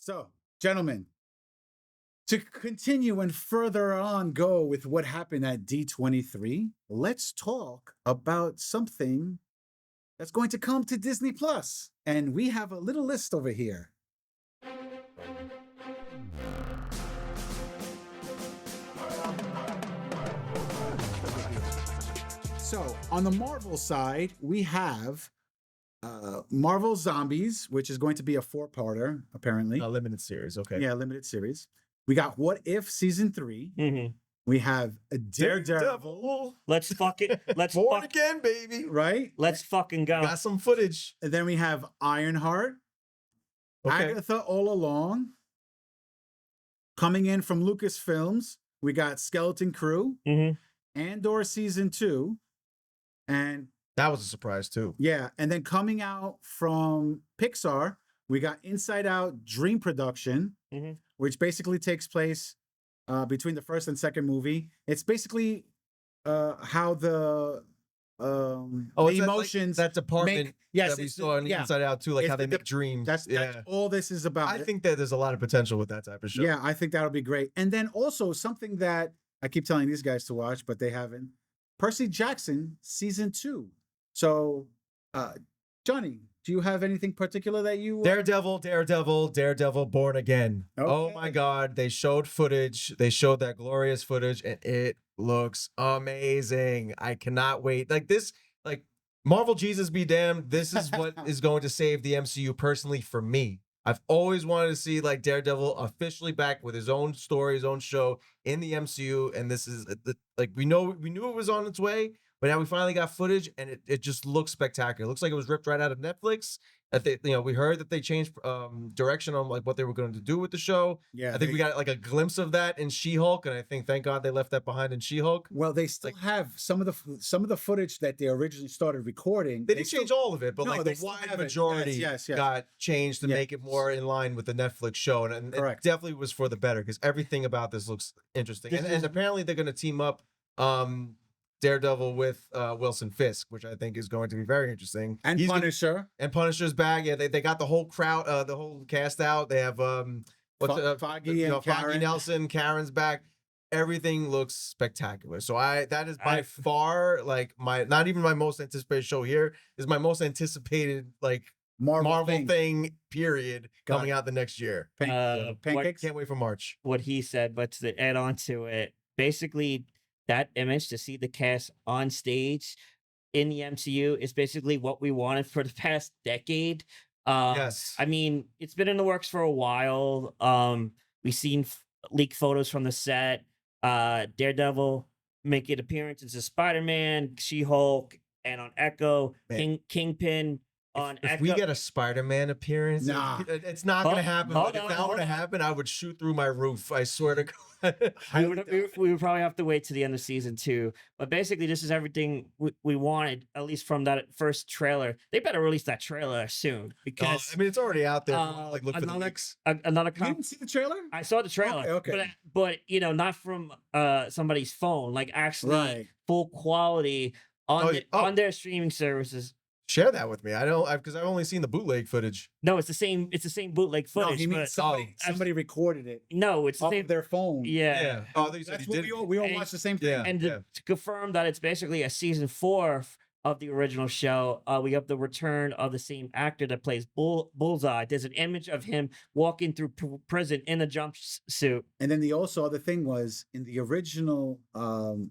So, gentlemen, to continue and further on go with what happened at D23, let's talk about something that's going to come to Disney Plus. And we have a little list over here. So, on the Marvel side, we have Marvel Zombies, which is going to be a 4-parter, apparently. A limited series, okay. Yeah, limited series. We got What If Season 3. Mm-hmm. We have a Daredevil. Let's let's Born again, baby. Right? Let's fucking go. Got some footage. And then we have Ironheart. Okay. Agatha All Along. Coming in from Lucasfilms, we got Skeleton Crew. Mm-hmm. Andor Season 2. And That was a surprise too. yeah, and then coming out from Pixar, we got Inside Out Dream Production, which basically takes place between the first and second movie. It's basically how the emotions that department yes, that we saw in Inside Out too, like how they make dreams. That's all this is about. I think that there's a lot of potential with that type of show. Yeah, I think that'll be great. And then also something that I keep telling these guys to watch, but they haven't. Percy Jackson Season 2. So, Johnny, do you have anything particular that you... Daredevil, Born Again. Okay. Oh my God. They showed footage. They showed that glorious footage and it looks amazing. I cannot wait. Like this, like Marvel Jesus be damned. This is what is going to save the MCU personally for me. I've always wanted to see like Daredevil officially back with his own story, his own show in the MCU. And this is like, we knew it was on its way. But now we finally got footage, and it just looks spectacular. It looks like it was ripped right out of Netflix. That we heard that they changed direction on like what they were going to do with the show. Yeah, I think we got like a glimpse of that in She-Hulk, and I think thank God they left that behind in She-Hulk. Well, they still have some of the footage that they originally started recording. They didn't change all of it, but No, like they the still wide have it. majority Yes. got changed to make it more in line with the Netflix show, and it Correct. definitely was for the better because everything about this looks interesting. And apparently they're going to team up. Daredevil with Wilson Fisk, which I think is going to be very interesting. And Punisher. And Punisher's back. Yeah, they got the whole crowd, the whole cast out. They have Foggy and Foggy Karen. Nelson, Karen's back. Everything looks spectacular. So that is by far like not even my most anticipated show here. Is my most anticipated like Marvel thing period coming out the next year. Pancakes. Can't wait for March. What he said, but to add on to it, basically that image to see the cast on stage in the MCU is basically what we wanted for the past decade. Yes. I mean, it's been in the works for a while. We've seen leaked photos from the set. Daredevil make an appearance as a Spider-Man, She-Hulk, and on Echo, Kingpin. If we get a Spider-Man appearance, it's not going to happen. But if that were to happen, I would shoot through my roof. I swear to God. we would probably have to wait to the end of season 2. But basically, this is everything we wanted, at least from that first trailer. They better release that trailer soon because I mean, it's already out there. Like, look for the leaks. You didn't see the trailer? I saw the trailer. Okay. But not from somebody's phone. Like actually full quality on their streaming services. Share that with me. I don't because I've only seen the bootleg footage. No, it's the same bootleg footage. No, he means somebody recorded it. No, it's off of their phone. Yeah. Oh, that's what we all watch the same thing. And to confirm that it's basically a season 4 of the original show, we have the return of the same actor that plays Bullseye. There's an image of him walking through prison in a jumpsuit. And then the other thing was in the original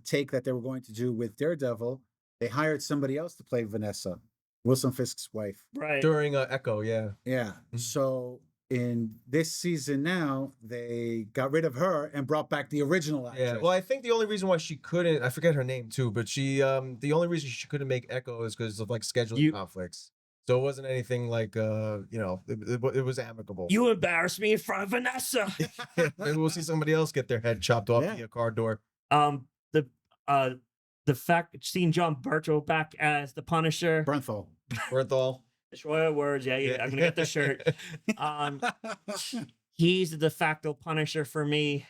take that they were going to do with Daredevil, they hired somebody else to play Vanessa. Wilson Fisk's wife. Right. During Echo, yeah. Yeah. So in this season now, they got rid of her and brought back the original actress. Yeah. Well, I think the only reason why she couldn't, I forget her name too, but she, the only reason she couldn't make Echo is because of like scheduling conflicts. So it wasn't anything like, it was amicable. You embarrassed me in front of Vanessa. Maybe we'll see somebody else get their head chopped off via car door. The fact seeing John Berto back as the Punisher. Bernthal. Destroyer words. Yeah. I'm gonna get the shirt. He's the de facto Punisher for me.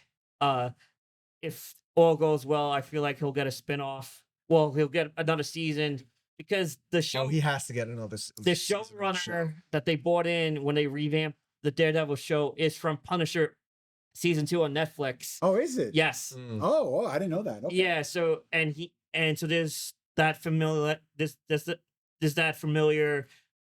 If all goes well, I feel like he'll get a spinoff. Well, he'll get another season because the show. Oh, he has to get another. The showrunner that they brought in when they revamped the Daredevil show is from Punisher season 2 on Netflix. Oh, is it? Yes. Oh, I didn't know that. Okay. Yeah. So so there's that familiar there's that familiar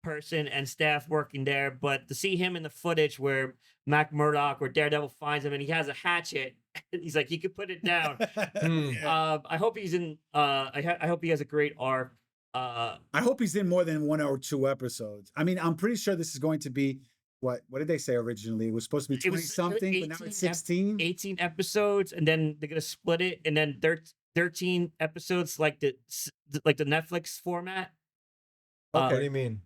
person and staff working there, but to see him in the footage where Mac Murdock or Daredevil finds him and he has a hatchet, he's like, you could put it down. Yeah. I hope he's in. I hope he has a great arc. I hope he's in more than 1 or 2 episodes. I mean, I'm pretty sure this is going to be what did they say originally? It was supposed to be It 20 was something, but now 18 it's 16. 18 episodes, and then they're gonna split it, and then 13 episodes like the Netflix format. What do Okay. you mean?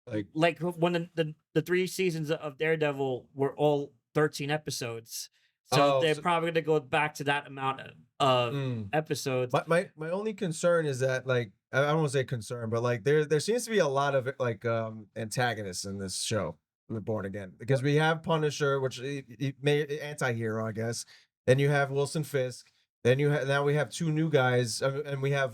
Like, Like when the 3 seasons of Daredevil were all 13 episodes, so Oh, they're so- probably gonna go back to that amount of episodes. my only concern is that, like, I don't want to say concern, but like there seems to be a lot of like antagonists in this show, The Born Again, because we have Punisher, which he may anti-hero, I guess. Then you have Wilson Fisk. Then now we have 2 new guys, and we have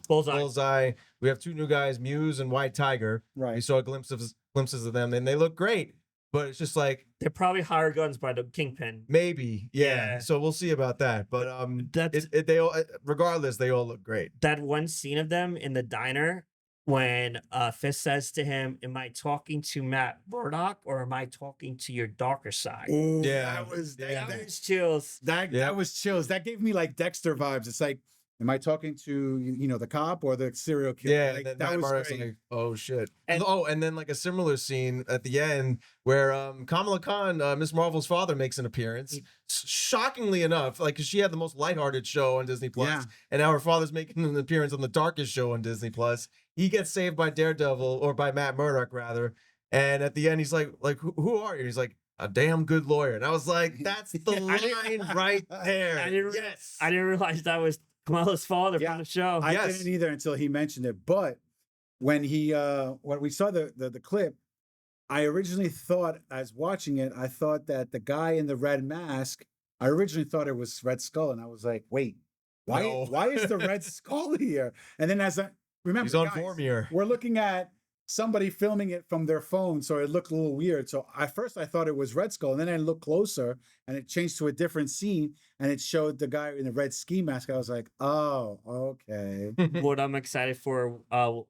Bullseye. We have 2 new guys, Muse and White Tiger. We Right. saw glimpses of them, and they look great. But it's just like, They're probably hired guns by the Kingpin. maybe, yeah. Yeah. So we'll see about that. But That's they all, regardless, they all look great. that one scene of them in the diner when Fisk says to him, "Am I talking to Matt Murdock or am I talking to your darker side?" Ooh, Yeah, that was yeah. That was chills. that was chills. That gave me like Dexter vibes. It's like, am I talking to the cop or the serial killer? Yeah, Like, and then that Matt was Murdock's great. like, oh shit. And- And then like a similar scene at the end where Kamala Khan, Miss Marvel's father, makes an appearance. Shockingly enough, like, 'cause she had the most lighthearted show on Disney Plus, Yeah. and now her father's making an appearance on the darkest show on Disney Plus. He gets saved by Daredevil, or by Matt Murdock rather. And at the end, he's like, who are you? He's like, a damn good lawyer. And I was like, that's the line right there. I didn't, Yes. I didn't realize that was Kamala's father Yeah, from the show. I Yes. didn't either until he mentioned it. But when we saw the clip, I originally thought, as watching it, I thought that the guy in the red mask, I originally thought it was Red Skull, and I was like, wait, why No. why is the Red Skull here? And then as I remember, He's on guys, Vormir. we're looking at somebody filming it from their phone, so it looked a little weird. So at first I thought it was Red Skull, and then I looked closer and it changed to a different scene and it showed the guy in the red ski mask. I was like, oh, okay. What I'm excited for,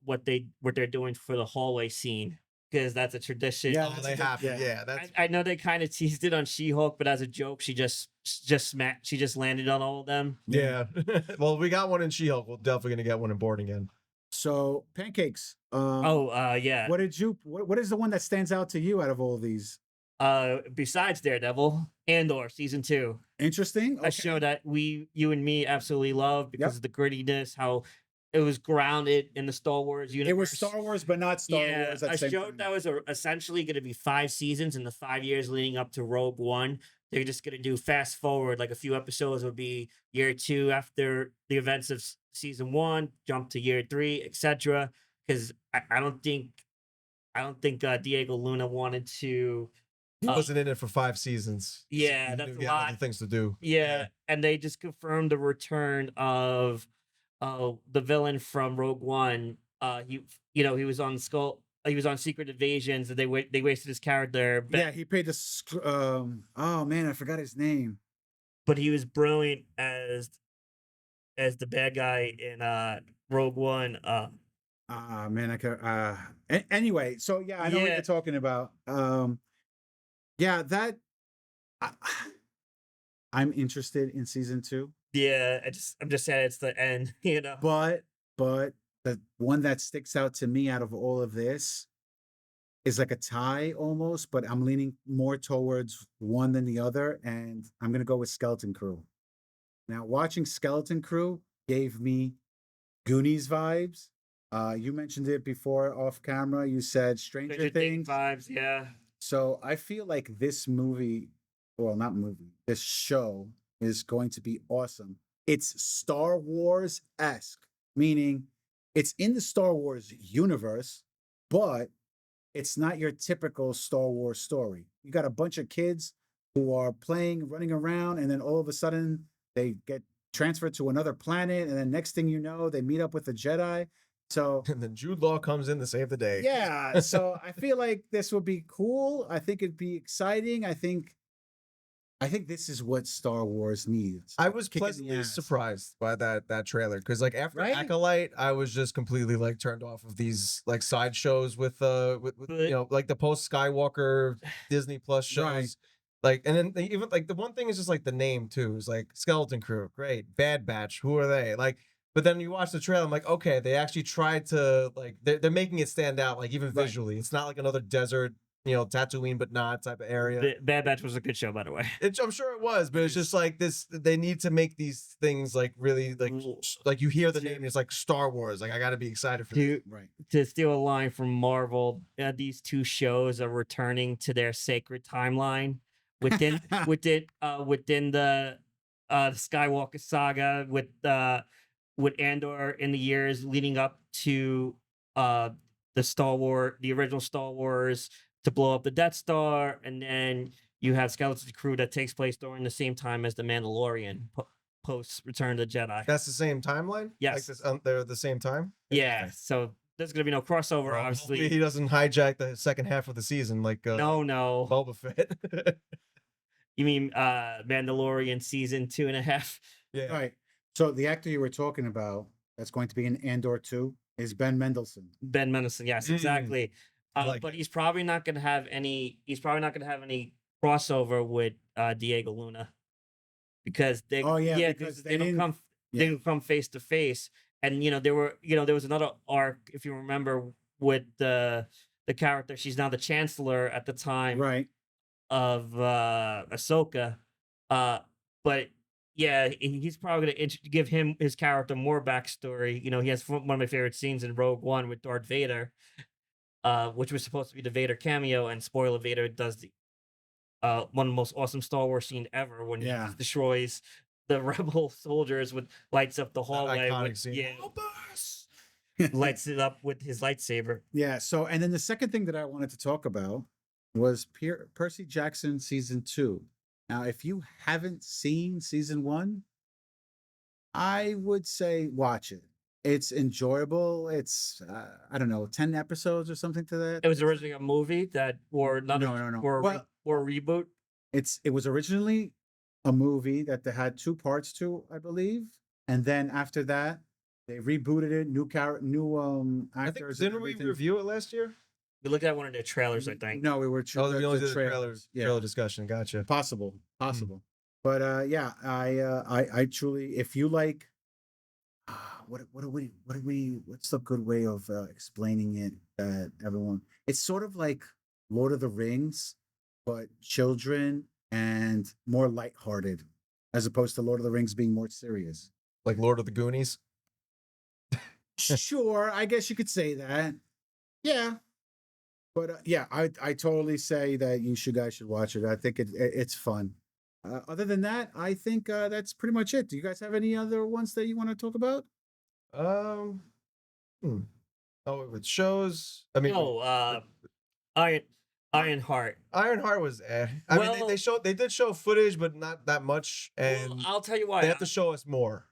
what they're doing for the hallway scene, because that's a tradition. Yeah, Oh, that's they a good- have to. yeah. Yeah, that's I know they kind of teased it on She-Hulk, but as a joke, she just landed on all of them. yeah. Well, we got one in She-Hulk. We're definitely gonna get one in Born Again. So pancakes. Yeah. What is the one that stands out to you out of all of these? Besides Daredevil, Andor season 2, Interesting. a show that you and me absolutely love because of the grittiness, how it was grounded in the Star Wars universe. It was Star Wars, but not Star Yeah, Wars. At a the same show time. that was essentially going to be 5 seasons in the 5 years leading up to Rogue One. They're just going to do fast forward, like a few episodes would be year 2 after the events of season 1, jump to year 3, etc. Because I don't think Diego Luna wanted to. He wasn't in it for 5 seasons. Yeah, He that's knew a he had other lot. things to do. Yeah, and they just confirmed the return of the villain from Rogue One. He was on he was on Secret Invasions, and they wasted his character. Yeah, he played oh man, I forgot his name. But he was brilliant as the bad guy in Rogue One. Man, I could. Anyway, so yeah, I know what Yeah. you're talking about. Yeah, that. I, I'm interested in season 2, Yeah, I'm just sad it's the end. but the one that sticks out to me out of all of this is like a tie almost, but I'm leaning more towards one than the other, and I'm gonna go with Skeleton Crew. Now, watching Skeleton Crew gave me Goonies vibes. You mentioned it before off camera. You said Stranger Things. vibes. Yeah. So I feel like this movie, well, not movie, this show is going to be awesome. It's Star Wars-esque, meaning it's in the Star Wars universe, but it's not your typical Star Wars story. You got a bunch of kids who are playing, running around, and then all of a sudden they get transferred to another planet, and then next thing you know, they meet up with a Jedi. So And then Jude Law comes in to save the day. yeah, so I feel like this would be cool. I think it'd be exciting. I think this is what Star Wars needs. I like was kick in the pleasantly ass, surprised by that trailer because like after right? Acolyte, I was just completely like turned off of these like sideshows with But like the post Skywalker Disney Plus Right. shows. Like and then even like the one thing is just like the name too is like Skeleton Crew, great. Bad Batch, who are they? Like, but then you watch the trailer, I'm like, okay, they actually tried to like they're making it stand out, like even Right. visually. It's not like another desert, Tatooine, but not type of area. Bad Batch was a good show, by the way. I'm sure it was, but it's just like this. They need to make these things like really like you hear the name, and it's like Star Wars. Like I got to be excited for this. Right. To steal a line from Marvel, these two shows are returning to their sacred timeline within within the Skywalker saga with Andor in the years leading up to the original Star Wars to blow up the Death Star, and then you have Skeleton Crew that takes place during the same time as the Mandalorian post Return of the Jedi. That's the same timeline. Like Yes. this, they're at the same time. Yeah, so there's gonna be no crossover, Well, obviously. hopefully he doesn't hijack the second half of the season like No. Boba Fett. You mean Mandalorian season 2.5? Yeah. Right. So the actor you were talking about that's going to be in Andor 2 is Ben Mendelsohn. Ben Mendelsohn, yes, exactly. like But he's probably not gonna have any. He's probably not gonna have any crossover with Diego Luna because they. Oh, yeah, because because they don't come. They don't come face to face, and there was another arc, if you remember, with the character. She's now the Chancellor at the time Right. of Ahsoka. But yeah, he's probably gonna give his character more backstory. He has one of my favorite scenes in Rogue One with Darth Vader, which was supposed to be the Vader cameo, and spoiler, Vader does the one of the most awesome Star Wars scene ever when he Yeah. destroys the rebel soldiers with lights up the hallway. iconic scene. Yeah, lights it up with his lightsaber. Yeah. So, and then the second thing that I wanted to talk about was Percy Jackson season 2. Now, if you haven't seen season 1, I would say watch it. It's enjoyable. It's I don't know, 10 episodes or something to that. It was originally a movie that, or not, No. or Well, or a reboot. it was originally a movie that they had 2 parts to, I believe, and then after that they rebooted it, new I think actors. and didn't we everything. review it last year? We looked at one of their trailers, I think. No, we were. Oh, we only did the trailers. Yeah, trailer discussion. Gotcha. possible. But yeah, I truly, if you like, what's the good way of explaining it that everyone? It's sort of like Lord of the Rings, but children and more lighthearted, as opposed to Lord of the Rings being more serious. Like Lord of the Goonies. Sure, I guess you could say that. Yeah. But yeah, I totally say that guys should watch it. I think it's fun. Other than that, I think that's pretty much it. Do you guys have any other ones that you want to talk about? Oh, with shows. I mean, No, Ironheart. Ironheart was I mean, Well- they did show footage, but not that much, and Well, I'll tell you why. they have to show us more.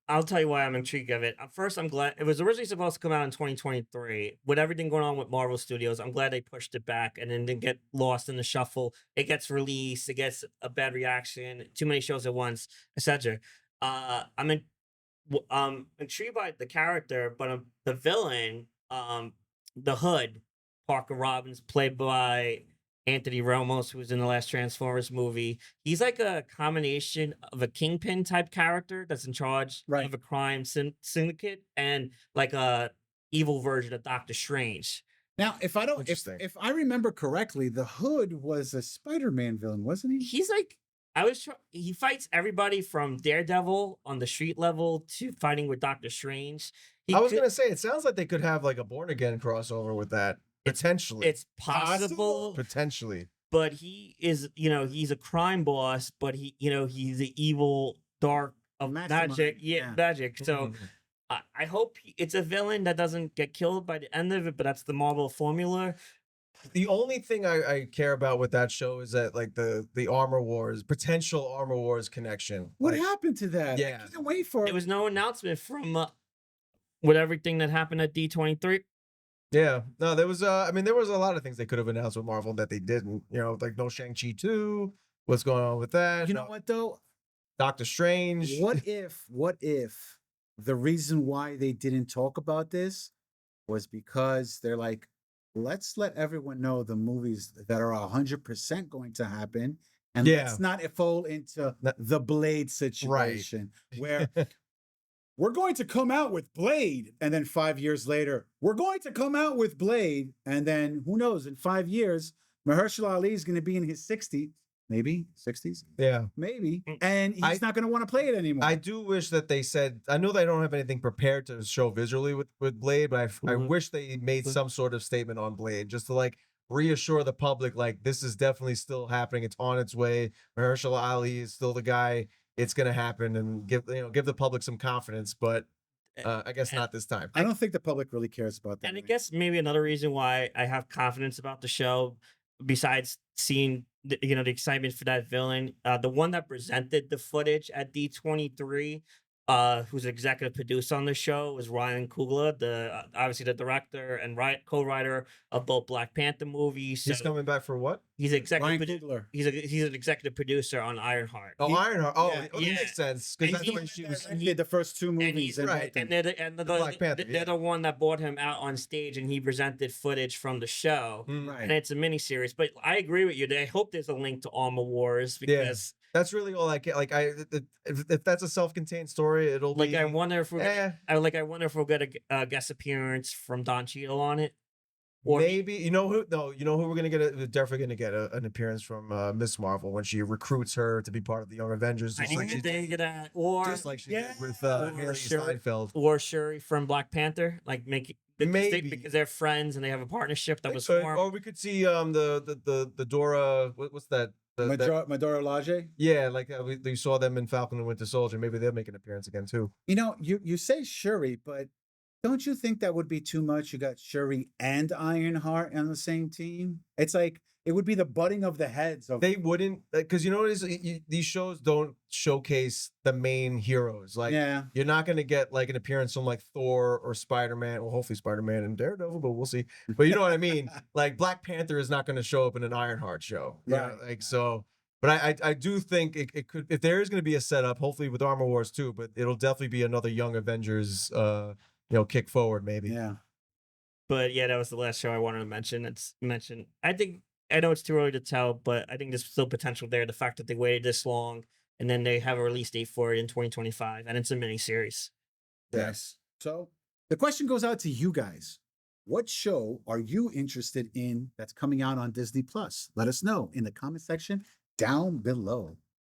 I'll tell you why I'm intrigued of it. First, I'm glad it was originally supposed to come out in 2023. With everything going on with Marvel Studios, I'm glad they pushed it back and then didn't get lost in the shuffle. It gets released, it gets a bad reaction, too many shows at once, etc. I'm intrigued by the character, but the villain, the Hood, Parker Robbins, played by Anthony Ramos, who was in the last Transformers movie. He's like a combination of a kingpin type character that's in charge Right. of a crime syndicate and like a evil version of Doctor Strange. Now, if Interesting. if I remember correctly, the Hood was a Spider-Man villain, wasn't he? He's like he fights everybody from Daredevil on the street level to fighting with Doctor Strange. I was gonna say it sounds like they could have like a Born Again crossover with that potentially. It's possible, Potentially. but he is, he's a crime boss, but he's the evil dark of Mastermind, magic. yeah. Magic. So Mhm. I hope it's a villain that doesn't get killed by the end of it, but that's the Marvel formula. The only thing I care about with that show is that like the Armor Wars, potential Armor Wars connection. What Like, happened to that? Yeah. I couldn't wait for There was no announcement from with everything that happened at D23. Yeah. No, there was I mean, there was a lot of things they could have announced with Marvel that they didn't. You know, like no Shang-Chi 2. What's going on with that? You know No what though? Doctor Strange. What if the reason why they didn't talk about this was because they're like, let's let everyone know the movies that are 100% going to happen, and Yeah. let's not fall into the Blade situation where we're going to come out with Blade, and then 5 years later, we're going to come out with Blade, and then who knows? In 5 years, Mahershala Ali is going to be in his 60s, maybe 60s, Yeah. maybe, and he's not going to want to play it anymore. I do wish that they said. I know they don't have anything prepared to show visually with Blade, but I wish they made some sort of statement on Blade just to like reassure the public, like this is definitely still happening. It's on its way. Mahershala Ali is still the guy. It's gonna happen, and give the public some confidence. But I guess not this time. I don't think the public really cares about that. And I guess maybe another reason why I have confidence about the show, besides seeing the, the excitement for that villain, the one that presented the footage at D23, who's executive producer on the show, was Ryan Coogler, the obviously the director and co-writer of both Black Panther movies. He's So coming back for what? he's executive. Ryan Coogler. He's an executive producer on Ironheart. Oh, Ironheart. Oh, yeah, that makes sense because And that's he- when she was. He did the first two And movies, he's and right, and they're Black Panther, they're the one that brought him out on stage, and he presented footage from the show. And right. it's a miniseries, but I agree with you. I hope there's a link to Armor Wars because, That's really all I get. Like if that's a self-contained story, it'll like, be. I wonder if Eh, I wonder if we'll get a guest appearance from Don Cheadle on it, or maybe you know who? No, you know who we're gonna get? We're definitely gonna get an appearance from Miss Marvel when she recruits her to be part of the Young Avengers. I Just like think she, they get that, or just like she yeah, did with or Haley Shuri. Steinfeld. or Shuri from Black Panther, like Maybe. because they're friends and they have a partnership that was Or formed. we could see the Dora. What's that? Medora Laje. Yeah, like we saw them in Falcon and Winter Soldier. Maybe they'll make an appearance again too. You know, you say Shuri, but don't you think that would be too much? You got Shuri and Ironheart on the same team. It's like it would be the butting of the heads of. They wouldn't, because you know what it is. These shows don't showcase the main heroes. Like Yeah. you're not gonna get like an appearance from like Thor or Spider-Man. Well, hopefully Spider-Man and Daredevil, but we'll see. But you know what I mean. Like Black Panther is not gonna show up in an Ironheart show. You know, Right. like so. But I do think it could, if there is going to be a setup, hopefully with Armor Wars too, but it'll definitely be another Young Avengers, kick forward maybe. Yeah. But yeah, that was the last show I wanted to mention. I know it's too early to tell, but I think there's still potential there. The fact that they waited this long and then they have a release date for it in 2025, and it's a miniseries. Yes. So the question goes out to you guys. What show are you interested in that's coming out on Disney Plus? Let us know in the comment section down below.